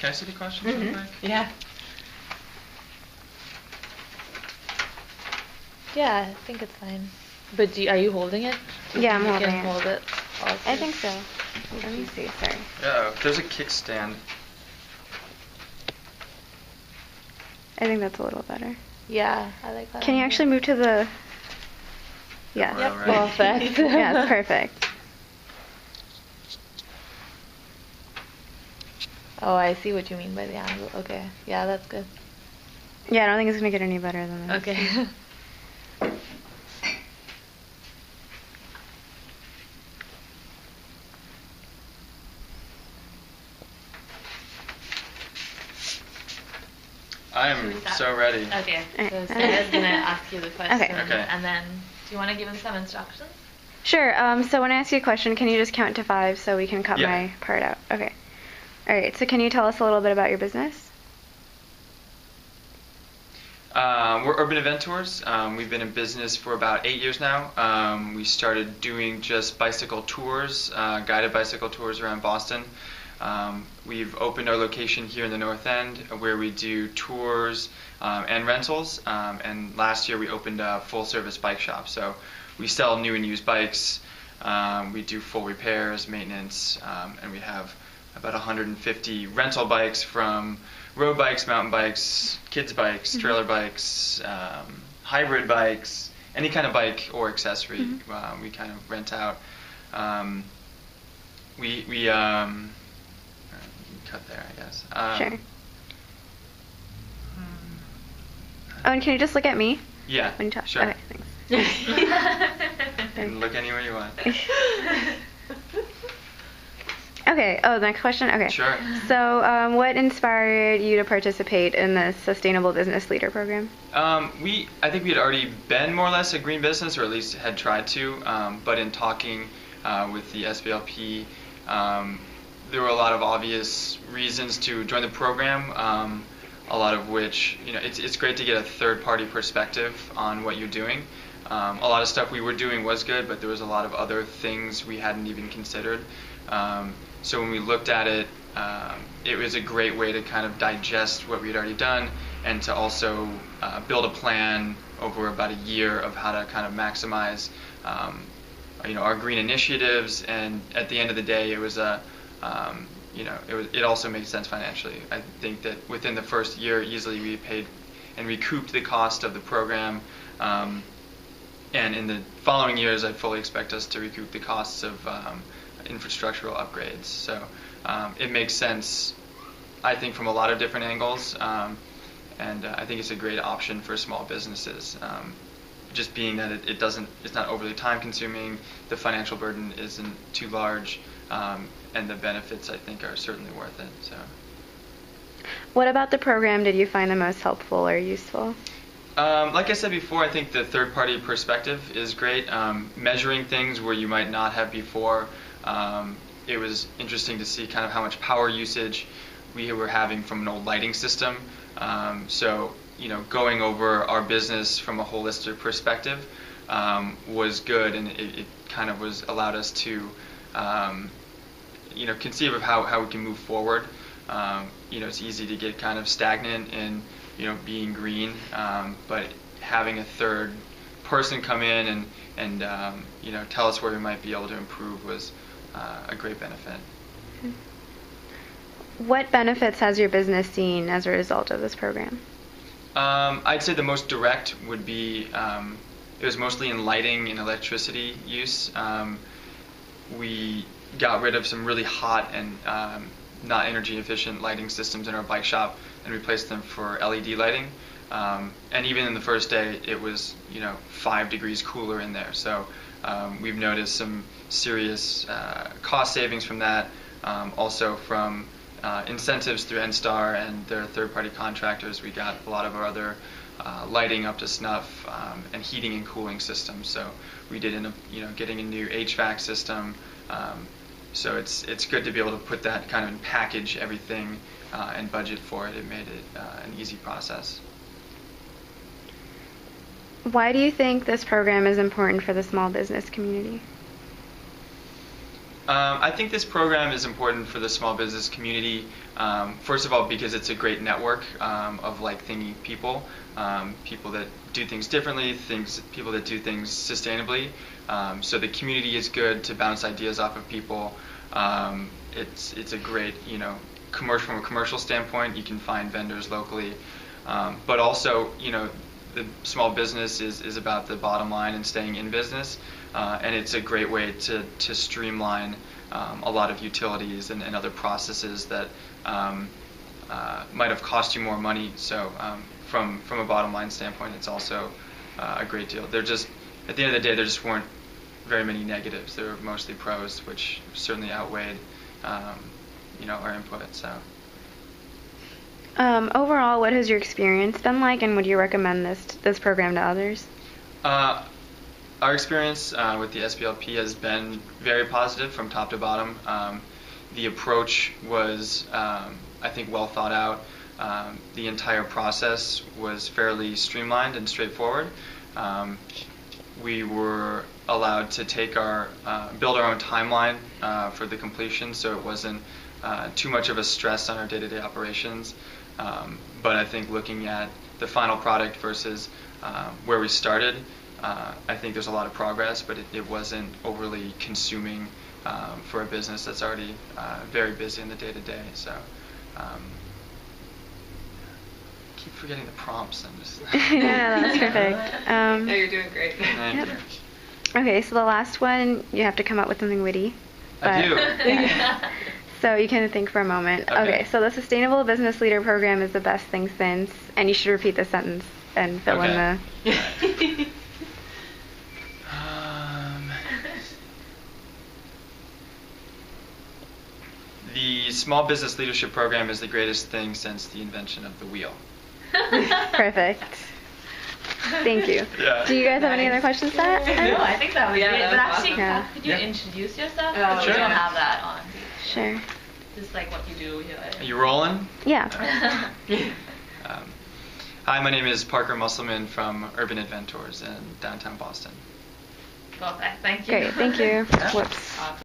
Can I see the questions real quick? Yeah. Yeah, I think it's fine. But are you holding it? Yeah, I'm holding You can it. hold it also. I think so. Let me see. Sorry. There's a kickstand. I think that's a little better. Yeah, I like that. Can you actually move to the... Yeah. Yep. Right. Perfect. Yeah, it's perfect. Oh, I see what you mean by the angle. Okay. Yeah, that's good. Yeah, I don't think it's going to get any better than this. Okay. I am so ready. Okay. So Alright. Sarah's gonna ask you the question, Okay. and then do you want to give him some instructions? Sure. So when I ask you a question, can you just count to 5 so we can cut Yeah. my part out? Okay. All right. So can you tell us a little bit about your business? We're Urban Event Tours. We've been in business for about 8 years now. We started doing just bicycle tours, guided bicycle tours around Boston. We've opened our location here in the North End where we do tours and rentals. And last year we opened a full-service bike shop. So we sell new and used bikes. We do full repairs, maintenance, and we have about 150 rental bikes from road bikes, mountain bikes, kids bikes, trailer bikes, hybrid bikes, any kind of bike or accessory we kind of rent out. We cut there, I guess. Sure. Oh, and can you just look at me Yeah, when you talk? sure. Okay, thanks. And look anywhere you want. Okay. Oh, the next question? Okay. Sure. So what inspired you to participate in the Sustainable Business Leader Program? I think we had already been more or less a green business, or at least had tried to. But in talking with the SBLP, there were a lot of obvious reasons to join the program. A lot of which, it's great to get a third-party perspective on what you're doing. A lot of stuff we were doing was good, but there was a lot of other things we hadn't even considered. So when we looked at it, it was a great way to kind of digest what we had already done and to also build a plan over about a year of how to kind of maximize our green initiatives. And at the end of the day, it was it also made sense financially. I think that within the first year, easily we paid and recouped the cost of the program. And in the following years, I fully expect us to recoup the costs of infrastructural upgrades. So it makes sense, I think, from a lot of different angles. And I think it's a great option for small businesses. Just being that it's not overly time consuming, the financial burden isn't too large, and the benefits, I think, are certainly worth it. So. What about the program did you find the most helpful or useful? Like I said before, I think the third-party perspective is great. Measuring things where you might not have before. It was interesting to see kind of how much power usage we were having from an old lighting system. So, going over our business from a holistic perspective was good, and it kind of allowed us to, conceive of how we can move forward. It's easy to get kind of stagnant in, being green, but having a third person come in and tell us where we might be able to improve was a great benefit. What benefits has your business seen as a result of this program? I'd say the most direct would be it was mostly in lighting and electricity use. We got rid of some really hot and not energy efficient lighting systems in our bike shop and replaced them for LED lighting. And even in the first day, it was 5 degrees cooler in there. So we've noticed some serious cost savings from that. Also from incentives through NSTAR and their third-party contractors, we got a lot of our other lighting up to snuff and heating and cooling systems. So we did end up getting a new HVAC system. So it's good to be able to put that kind of and package everything and budget for it. It made it an easy process. Why do you think this program is important for the small business community? I think this program is important for the small business community. First of all, because it's a great network of like-thinking people, people that do things differently, people that do things sustainably. So the community is good to bounce ideas off of people. It's a great, from a commercial standpoint, you can find vendors locally, but also, the small business is about the bottom line and staying in business, and it's a great way to streamline a lot of utilities and other processes that might have cost you more money. So from a bottom line standpoint, it's also a great deal. At the end of the day, there just weren't very many negatives. There were mostly pros, which certainly outweighed our input. So. Overall, what has your experience been like, and would you recommend this program to others? Our experience with the SBLP has been very positive from top to bottom. The approach was, I think, well thought out. The entire process was fairly streamlined and straightforward. We were allowed to build our own timeline for the completion, so it wasn't too much of a stress on our day-to-day operations. But I think looking at the final product versus where we started, I think there's a lot of progress, but it wasn't overly consuming for a business that's already very busy in the day-to-day. So keep forgetting the prompts. I'm just No, that's perfect. No, you're doing great. Thank you. Okay, so the last one, you have to come up with something witty. I do. Yeah. So you can think for a moment. Okay. So the Sustainable Business Leader Program is the best thing since, and you should repeat the sentence and fill in the... The Small Business Leadership Program is the greatest thing since the invention of the wheel. Perfect. Thank you. Yeah. Do you guys have any other questions to that? No, I think that was Yeah, great. that But was actually, awesome. Yeah. could you Yeah. introduce yourself? Oh, We sure. don't have that on. Sure. Just like what you do here. Are you rolling? Yeah. Hi, my name is Parker Musselman from Urban Inventors in downtown Boston. Perfect. Thank you. Great. Thank you. Whoops. Awesome.